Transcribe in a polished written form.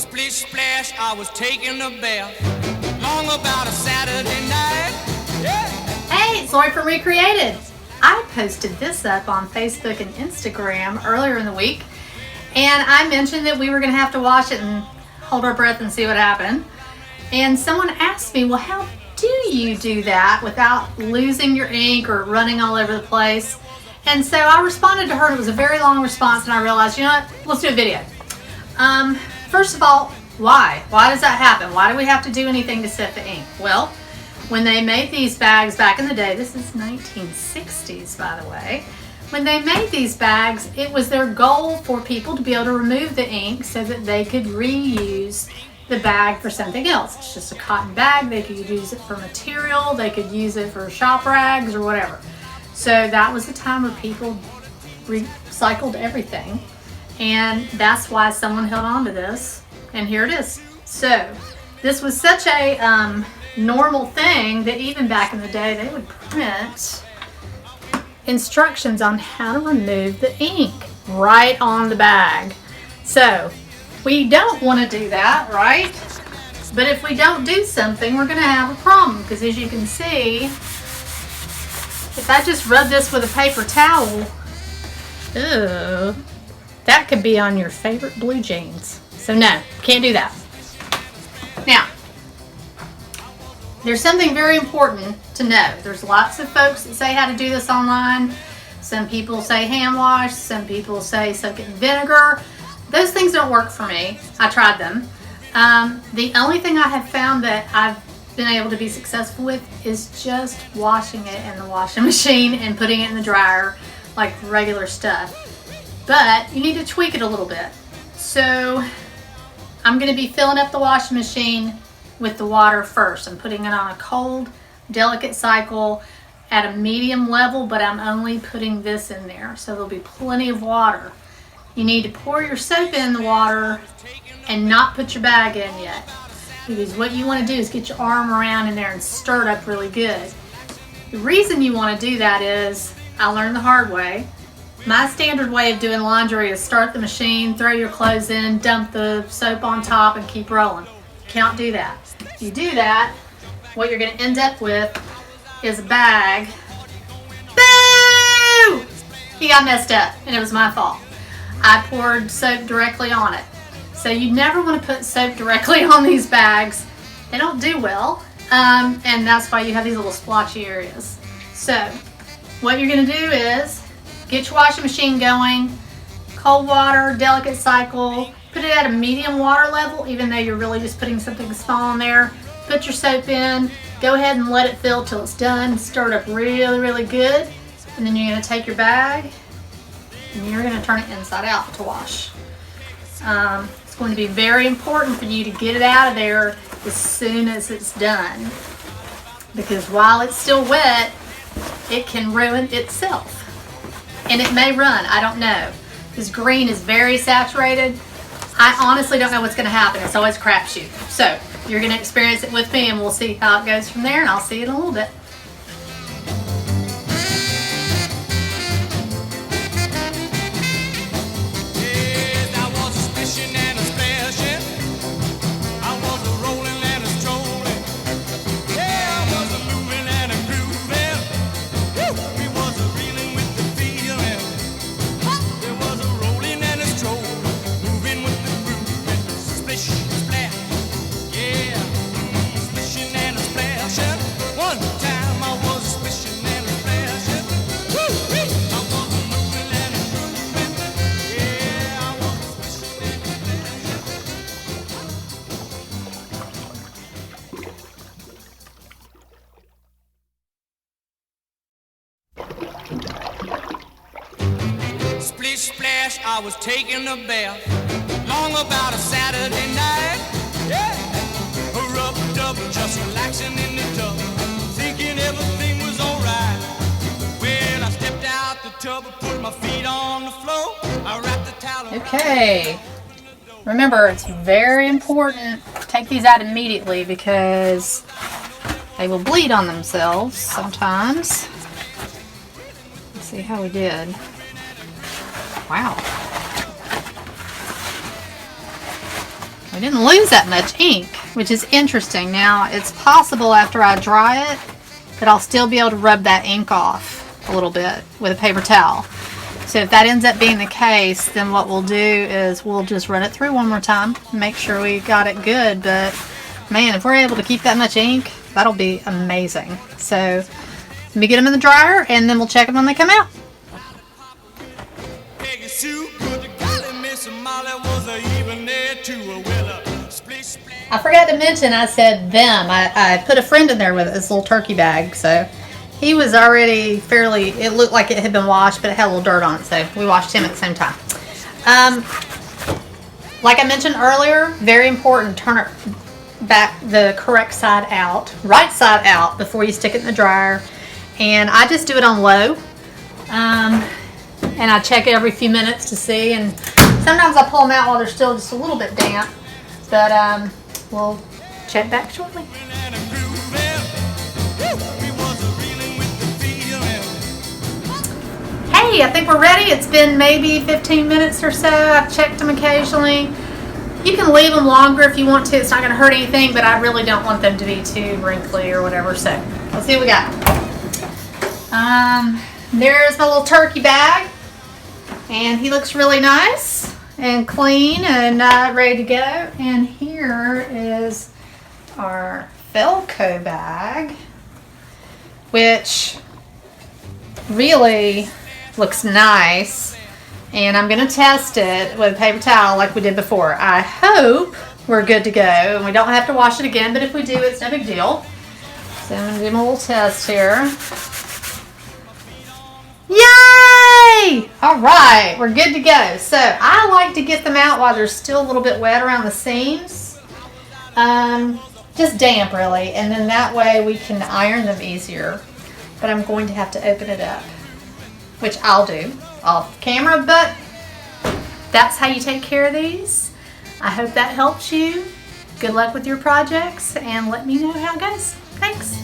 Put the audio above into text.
Splish splash, I was taking a bath. Long about a Saturday night. Yeah. Hey, it's Lori from Recreated. I posted this up on Facebook and Instagram earlier in the week, and I mentioned that we were going to have to wash it and hold our breath and see what happened. And someone asked me, well, how do you do that without losing your ink or running all over the place? And so I responded to her. It was a very long response, and I realized, you know what, let's do a video. First of all, why? Why does that happen? Why do we have to do anything to set the ink? Well, when they made these bags back in the day, this is 1960s, by the way. When they made these bags, it was their goal for people to be able to remove the ink so that they could reuse the bag for something else. It's just a cotton bag. They could use it for material. They could use it for shop rags or whatever. So that was the time where people recycled everything. And that's why someone held on to this. And here it is. So this was such a normal thing that even back in the day, they would print instructions on how to remove the ink right on the bag. So we don't want to do that, right? But if we don't do something, we're going to have a problem, because as you can see, if I just rub this with a paper towel, that could be on your favorite blue jeans. So no, can't do that. Now, there's something very important to know. There's lots of folks that say how to do this online. Some people say hand wash. Some people say soak it in vinegar. Those things don't work for me. I tried them. The only thing I have found that I've been able to be successful with is just washing it in the washing machine and putting it in the dryer like regular stuff. But you need to tweak it a little bit. So I'm going to be filling up the washing machine with the water first. I'm putting it on a cold, delicate cycle at a medium level, but I'm only putting this in there. So there'll be plenty of water. You need to pour your soap in the water and not put your bag in yet. Because what you want to do is get your arm around in there and stir it up really good. The reason you want to do that is, I learned the hard way. My standard way of doing laundry is start the machine, throw your clothes in, dump the soap on top, and keep rolling. You can't do that. If you do that, what you're going to end up with is a bag. Boo! He got messed up, and it was my fault. I poured soap directly on it. So you never want to put soap directly on these bags. They don't do well, and that's why you have these little splotchy areas. So what you're going to do is get your washing machine going, cold water, delicate cycle, put it at a medium water level, even though you're really just putting something small in there. Put your soap in, go ahead and let it fill till it's done, stir it up really, really good, and then you're going to take your bag and you're going to turn it inside out to wash. It's going to be very important for you to get it out of there as soon as it's done, because while it's still wet, it can ruin itself. And it may run, I don't know. This green is very saturated. I honestly don't know what's going to happen. It's always a crapshoot. So you're going to experience it with me, and we'll see how it goes from there, and I'll see you in a little bit. Splish splash, I was taking a bath. Long about a Saturday night. Yeah. Rub-a-dub, just relaxing in the tub, thinking everything was alright. Well, I stepped out the tub and put my feet on the floor. I wrapped the towel around. Okay. Remember, it's very important to take these out immediately because they will bleed on themselves sometimes. Let's see how we did. Wow. We didn't lose that much ink, which is interesting. Now, it's possible after I dry it that I'll still be able to rub that ink off a little bit with a paper towel. So if that ends up being the case, then what we'll do is we'll just run it through one more time, make sure we got it good. But man, if we're able to keep that much ink, that'll be amazing. So let me get them in the dryer and then we'll check them when they come out. I forgot to mention, I said them. I put a friend in there with this little turkey bag, so he was already fairly, it looked like it had been washed, but it had a little dirt on it, so we washed him at the same time. Like I mentioned earlier, very important, turn it back the correct side out, right side out, before you stick it in the dryer. And I just do it on low, and I check it every few minutes to see, and sometimes I pull them out while they're still just a little bit damp, but we'll check back shortly. Hey, I think we're ready. It's been maybe 15 minutes or so. I've checked them occasionally. You can leave them longer if you want to. It's not going to hurt anything, but I really don't want them to be too wrinkly or whatever. So let's see what we got. There's my little turkey bag, and he looks really nice and clean and ready to go. And here is our Velcro bag, which really looks nice, and I'm going to test it with a paper towel like we did before. I hope we're good to go and we don't have to wash it again, but if we do, it's no big deal. So I'm going to do my little test here. Yay! Alright, we're good to go. So I like to get them out while they're still a little bit wet around the seams. Just damp really, and then that way we can iron them easier. But I'm going to have to open it up, which I'll do off camera, but that's how you take care of these. I hope that helps you. Good luck with your projects, and let me know how it goes. Thanks.